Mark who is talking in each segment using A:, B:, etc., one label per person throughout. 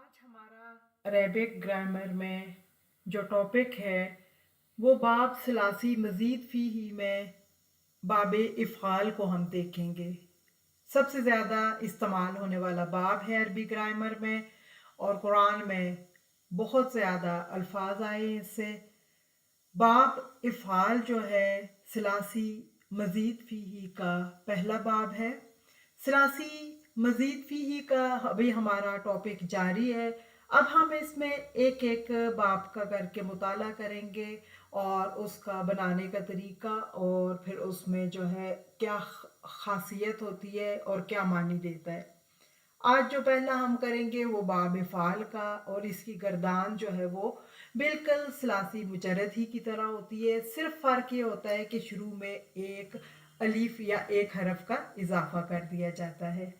A: आज हमारा Arabic grammar में जो टॉपिक है वो बाब सलासी मज़ीद फ़ीही में बाब इफ़ाल को हम देखेंगे। सबसे ज़्यादा इस्तेमाल होने वाला बाब है अरबी ग्रामर में और कुरान में बहुत ज़्यादा अल्फाज आए हैं इससे। बाब इफ़ाल जो है सलासी मज़ीद फ़ीही का पहला बाब है। सलासी मज़ीद फ़ीही का अभी हमारा टॉपिक जारी है। अब हम इसमें एक एक बाब का करके मुताला करेंगे और उसका बनाने का तरीका और फिर उसमें जो है क्या ख़ासियत होती है और क्या मानी देता है। आज जो पहला हम करेंगे वो बाब फ़ाल का, और इसकी गर्दान जो है वो बिल्कुल सलासी मुजरद ही की तरह होती है। सिर्फ फ़र्क ये होता है कि शुरू में एक अलीफ या एक हरफ का इजाफा कर दिया जाता है।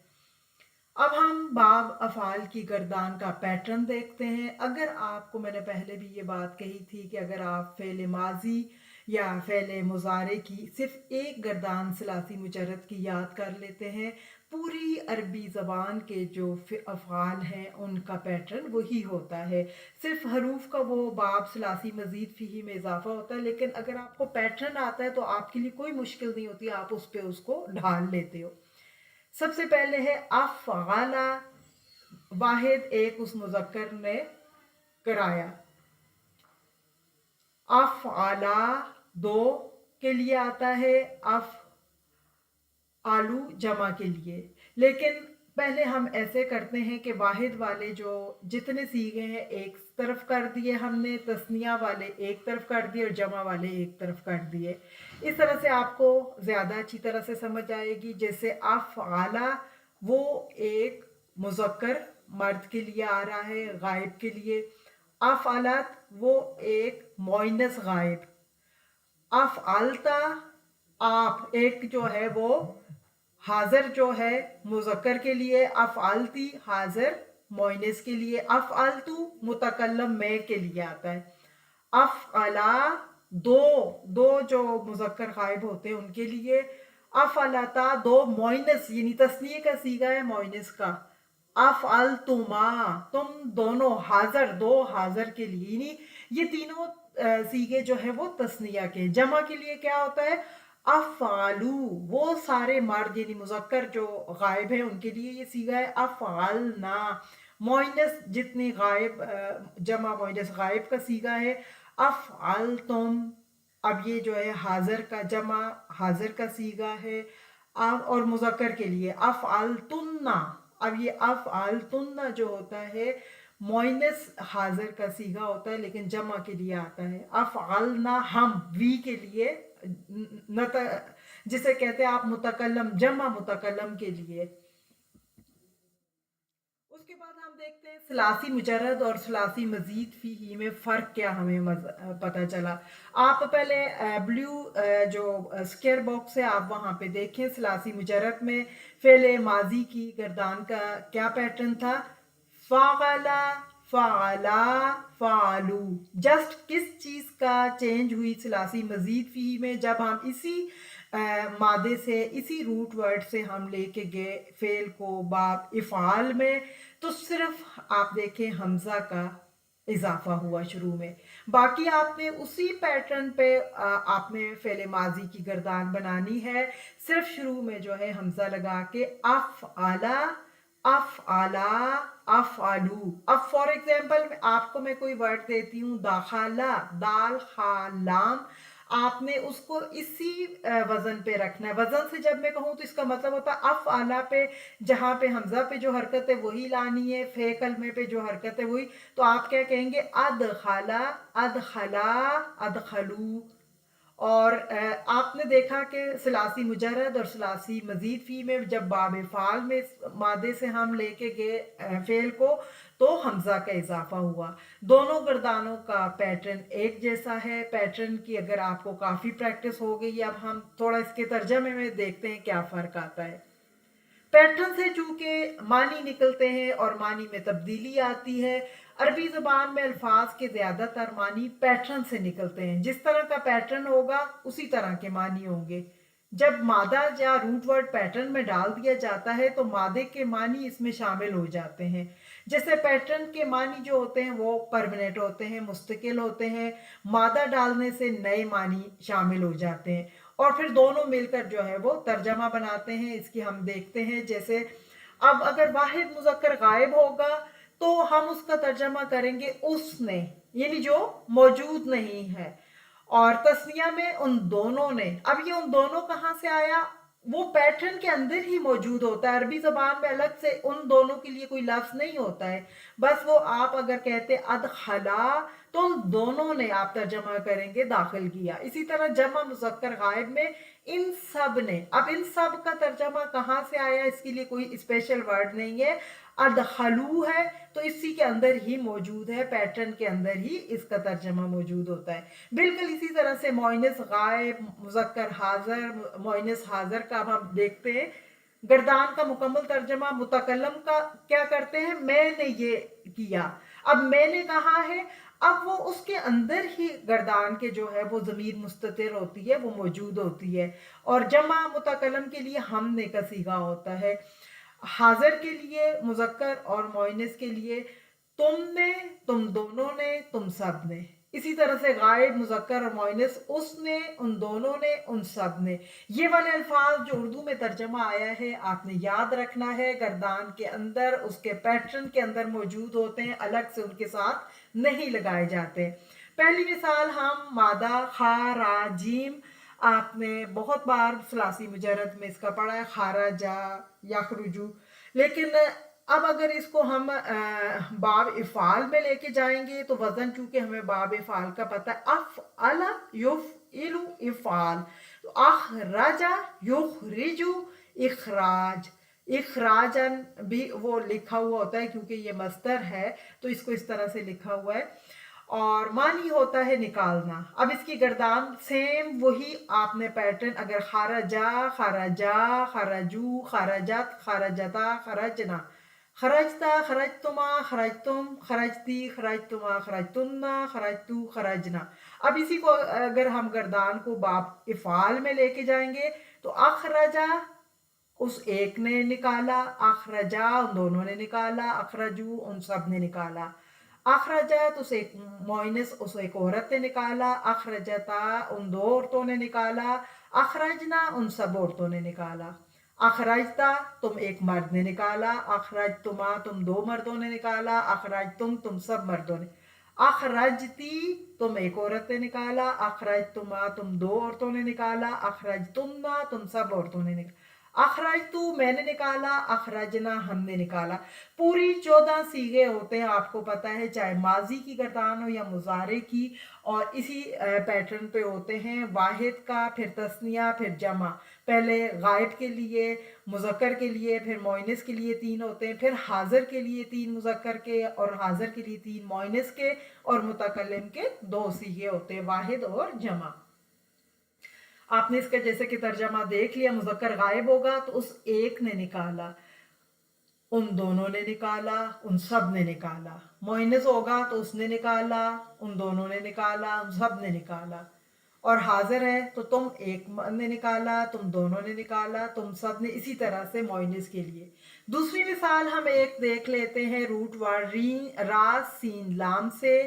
A: अब हम बाब अफ़ाल की गर्दान का पैटर्न देखते हैं। अगर आपको, मैंने पहले भी ये बात कही थी कि अगर आप फ़ेल माजी या फ़ेल मुज़ारे की सिर्फ एक गर्दान सलासी मुजरद की याद कर लेते हैं, पूरी अरबी ज़बान के जो अफ़ाल हैं उनका पैटर्न वही होता है। सिर्फ हरूफ का वो बाब सलासी मज़ीद फ़ीही में इजाफा होता है, लेकिन अगर आपको पैटर्न आता है तो आपके लिए कोई मुश्किल नहीं होती, आप उस पर उसको ढाल लेते हो। सबसे पहले है अफ़अला, वाहिद एक उस मुज़क्कर ने कराया। अफ़अला दो के लिए आता है, अफ़ आलू जमा के लिए। लेकिन पहले हम ऐसे करते हैं कि वाहिद वाले जो जितने सीगे हैं एक तरफ कर दिए हमने, तस्निया वाले एक तरफ कर दिए और जमा वाले एक तरफ कर दिए। इस तरह से आपको ज़्यादा अच्छी तरह से समझ आएगी। जैसे अफ़अला वो एक मुज़क्कर मर्द के लिए आ रहा है, गायब के लिए। अफ़अलत वो एक मोइनस गायब। अफ़अलता आप एक जो है वो हाज़र जो है मुज़क्कर के लिए, अफ़अलती हाज़र मोइनस के लिए, अफ़अलतु मुतकल्लम मैं के लिए आता है। अफ़अला दो दो जो मुज़क्कर गायब होते हैं उनके लिए। अफ़अलता दो मोइनस यानी तस्नीय का सीगा है मोइनस का। अफ़अलतुमा तुम दोनों, हाज़र दो हाज़र के लिए, यानी ये तीनों सीगे जो है वो तस्निया के। जमा के लिए क्या होता है, अफ़ालू वो सारे मर्द यानी मुज़क्कर जो गायब है उनके लिए ये सीगा है अफ़ालना। मोइनस जितनी गायब जमा मोइनस गायब का सीगा है अफ़अलतुम। अब ये जो है हाज़र का जमा हाज़र का सीगा है। अब और मुज़क्कर के लिए अफ़अलतुन्ना। अब ये अफ़अलतुन्ना जो होता है मोइनस हाज़र का सीगा होता है लेकिन जमा के लिए आता है। अफ़अलना हम वी के लिए नत जिसे कहते हैं आप मुतकल्लम, जमा मुतकल्लम के लिए। उसके बाद हम देखते हैं सलासी मुजरद और सलासी मजीद फ़ीही में फ़र्क क्या हमें पता चला। आप पहले ब्लू जो स्क्वायर बॉक्स है आप वहाँ पे देखें। सलासी मुजरद में फ़ेल माजी की गर्दान का क्या पैटर्न था, फ़अला फ़अला फ़अलू। जस्ट किस चीज़ का चेंज हुई सलासी मजीद फ़ीही में, जब हम इसी मादे से इसी रूट वर्ड से हम लेके गए फ़ेल को बाब इफ़ाल में, तो सिर्फ आप देखें हमज़ा का इजाफा हुआ शुरू में। बाकी आपने उसी पैटर्न पे आपने फ़ेल माजी की गर्दान बनानी है। सिर्फ शुरू में जो है हमज़ा लगा के अफ़अला अफ़अला अफ़अलू। अब फॉर एग्जाम्पल आपको मैं कोई वर्ड देती हूँ दाखला, दाल खालाम, आपने उसको इसी वजन पे रखना है। वजन से जब मैं कहूँ तो इसका मतलब होता है अफ़अला पे जहाँ पे हमज़ा पे जो हरकत है वही लानी है, फे कलमे पे जो हरकत है वही। तो आप क्या कहेंगे, अदखला अदखला अदखलू। और आपने देखा कि सलासी मुजरद और सलासी मजीद फ़ी में जब बाब फ़ाल में मादे से हम लेके गए फ़ेल को तो हमज़ा का इजाफा हुआ। दोनों गर्दानों का पैटर्न एक जैसा है। पैटर्न की अगर आपको काफ़ी प्रैक्टिस हो गई, अब हम थोड़ा इसके तर्जमे में देखते हैं क्या फ़र्क आता है। पैटर्न से चूंकि मानी निकलते हैं और मानी में तब्दीली आती है, अरबी ज़बान में अल्फाज के ज़्यादातर मानी पैटर्न से निकलते हैं। जिस तरह का पैटर्न होगा उसी तरह के मानी होंगे। जब मादा या रूट वर्ड पैटर्न में डाल दिया जाता है तो मादे के मानी इसमें शामिल हो जाते हैं। जैसे पैटर्न के मानी जो होते हैं वो परमानेंट होते हैं, मुस्तकिल होते हैं। मादा डालने से नए मानी शामिल हो जाते हैं और फिर दोनों मिलकर जो है वो तर्जमा बनाते हैं। इसकी हम देखते हैं, जैसे अब अगर वाहिद मुज़क्कर गायब होगा तो हम उसका तर्जमा करेंगे उसने, यानी जो मौजूद नहीं है। और तस्निया में उन दोनों ने, अब ये उन दोनों कहाँ से आया? वो पैटर्न के अंदर ही मौजूद होता है। अरबी जबान में अलग से उन दोनों के लिए कोई लफ्ज नहीं होता है, बस वो आप अगर कहते अदखला तो उन दोनों ने आप तर्जमा करेंगे दाखिल किया। इसी तरह जमा मुज़क्कर गायब में इन सब ने, अब इन सब का तर्जमा कहाँ से आया? इसके लिए कोई स्पेशल वर्ड नहीं है, अदखलू है तो इसी के अंदर ही मौजूद है, पैटर्न के अंदर ही इसका तर्जमा मौजूद होता है। बिल्कुल इसी तरह से मोइनस गायब, मुज़क्कर हाज़िर, मोइनस हाज़िर का अब हम देखते हैं। गर्दान का मुकम्मल तर्जमा मुतकल्लम का क्या करते हैं? मैंने ये किया। अब मैंने कहा है, अब वो उसके अंदर ही गर्दान के जो है वो ज़मीर मुस्ततिर होती है, वो मौजूद होती है। और जमा मुतकल्लम के लिए हमने का सीगा होता है। हाजिर के लिए मुज़क्कर और मोइनस के लिए तुमने, तुम दोनों ने, तुम सब ने। इसी तरह से गायब, मुज़क्कर और मोइनस उसने, उन दोनों ने, उन सब ने। ये वाले अल्फाज जो उर्दू में तर्जमा आया है आपने याद रखना है, गर्दान के अंदर उसके पैटर्न के अंदर मौजूद होते हैं, अलग से उनके साथ नहीं लगाए जाते। पहली मिसाल हम मादा खा रा जीम, आपने बहुत बार सलासी मुजरद में इसका पढ़ा है, खाराजा यखरुजू। लेकिन अब अगर इसको हम बाब इफ़ाल में लेके जाएंगे तो वजन, चूंकि हमें बाब इफ़ाल का पता है, अफ अला युफ इलू इफ़ाल, तो अखराजा युखरिजु इखराज। इखराजन भी वो लिखा हुआ होता है क्योंकि ये मस्तर है तो इसको इस तरह से लिखा हुआ है। और मानी होता है निकालना। अब इसकी गर्दान सेम वही आपने पैटर्न, अगर खारजा, खारजा, खारजू, खारजत, खारजता, खरजना, खरजता, खरजतुमा, खरजतुम, खरजती, खरजतुमा, खरजतुन्ना, खरजतू, खरजना। अब इसी को अगर हम गर्दान को बाब इफ़ाल में लेके जाएंगे तो अखरजा उस एक ने निकाला, अखरजा उन दोनों ने निकाला, अखरजू उन सब ने निकाला। अखरजत उस एक मोइनस उस एक औरत ने निकाला, अखरजता उन दो औरतों ने निकाला, अखरजना उन सब औरतों ने निकाला। अखरजता तुम एक मर्द ने निकाला, अखरजतुमा तुम दो मर्दों ने निकाला, अखरजतुम तुम सब मर्दों ने। अखरजती तुम एक औरत ने निकाला, अखरजतुमा तुम दो औरतों ने निकाला, अखरजतुन्ना तुम सब औरतों ने निकाला। अखराज तू मैंने निकाला, अखराजना हमने निकाला। पूरी 14 सीगे होते हैं, आपको पता है, चाहे माजी की गर्दान हो या मुजारे की, और इसी पैटर्न पे होते हैं। वाहिद का, फिर तस्निया, फिर जमा। पहले गायब के लिए, मुज़क्कर के लिए, फिर मोइनस के लिए 3 होते हैं, फिर हाजिर के लिए 3 मुज़क्कर के और हाजिर के लिए 3 मोइनस के, और मुतकल्लिम के 2 सीगे होते हैं, वाहिद और जमा। आपने इसका जैसे कि तर्जमा देख लिया, मुज़क्कर गायब होगा तो उस एक ने निकाला, उन दोनों ने निकाला, उन सब ने निकाला। मोइनस होगा तो उसने निकाला, उन दोनों ने निकाला, उन सब ने निकाला। और हाजिर है तो तुम एक ने निकाला, तुम दोनों ने निकाला, तुम सब ने। इसी तरह से मोइनस के लिए दूसरी मिसाल हम एक देख लेते हैं, रूट वर्ड री रा सीन लाम से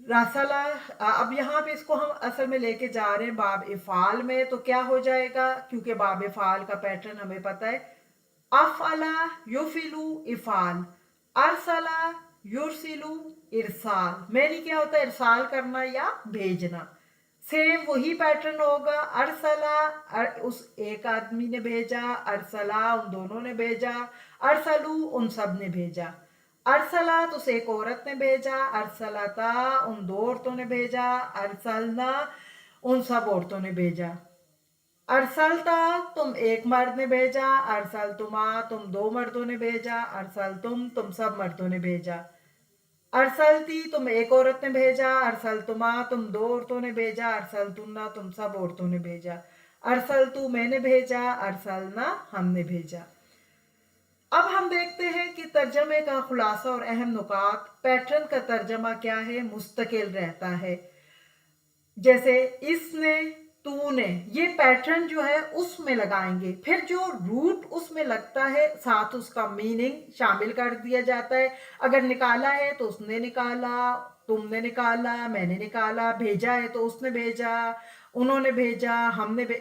A: रासला। अब यहाँ पे इसको हम असल में लेके जा रहे हैं बाब इफ़ाल में, तो क्या हो जाएगा, क्योंकि बाब इफ़ाल का पैटर्न हमें पता है, अफ़अला युफ़िलु इफ़ाल, अरसला युरसिलु इरसाल। मैंने क्या होता है, इरसाल करना या भेजना। सेम वही पैटर्न होगा, अरसला उस एक आदमी ने भेजा, अरसला उन दोनों ने भेजा, अरसलू उन सब ने भेजा। अरसलत उस एक औरत ने भेजा, अरसलता उन दो औरतों ने भेजा, अरसलना उन सब औरतों ने भेजा। अरसलता तुम एक मर्द ने भेजा, अरसलतुमा तुम दो मर्दों ने भेजा, अरसलतुम तुम सब मर्दों ने भेजा। अरसलती तुम एक औरत ने भेजा, अरसलतुमा तुम दो औरतों ने भेजा, अरसलतुन्ना तुम सब औरतों ने भेजा। अरसलतू मैंने भेजा, अरसलना हमने भेजा। अब हम देखते हैं कि तर्जमे का खुलासा और अहम नुकात। पैटर्न का तर्जमा क्या है, मुस्तकिल रहता है। जैसे इसने, तूने, ये पैटर्न जो है उसमें लगाएंगे, फिर जो रूट उसमें लगता है साथ उसका मीनिंग शामिल कर दिया जाता है। अगर निकाला है तो उसने निकाला, तुमने निकाला, मैंने निकाला, भेजा है तो उसने भेजा, उन्होंने भेजा,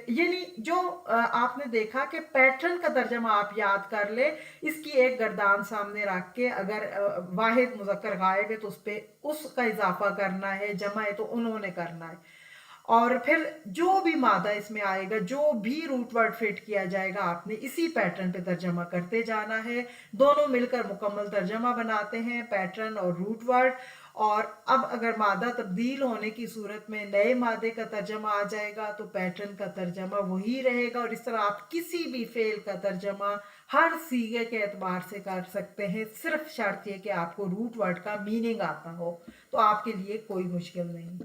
A: यानी जो आपने देखा कि पैटर्न का तर्जमा आप याद कर ले। इसकी एक गर्दान सामने रख के अगर वाहिद मुज़क्कर गायब है तो उस पे उसका इजाफा करना है, जमा है तो उन्होंने करना है। और फिर जो भी मादा इसमें आएगा, जो भी रूट वर्ड फिट किया जाएगा, आपने इसी पैटर्न पे तर्जमा करते जाना है। दोनों मिलकर मुकम्मल तर्जमा बनाते हैं, पैटर्न और रूट वर्ड। और अब अगर मादा तब्दील होने की सूरत में नए मादे का तर्जमा आ जाएगा तो पैटर्न का तर्जमा वही रहेगा। और इस तरह आप किसी भी फेल का तर्जमा हर सीगे के एतबार से कर सकते हैं, सिर्फ शर्त ये कि आपको रूट वर्ड का मीनिंग आता हो, तो आपके लिए कोई मुश्किल नहीं।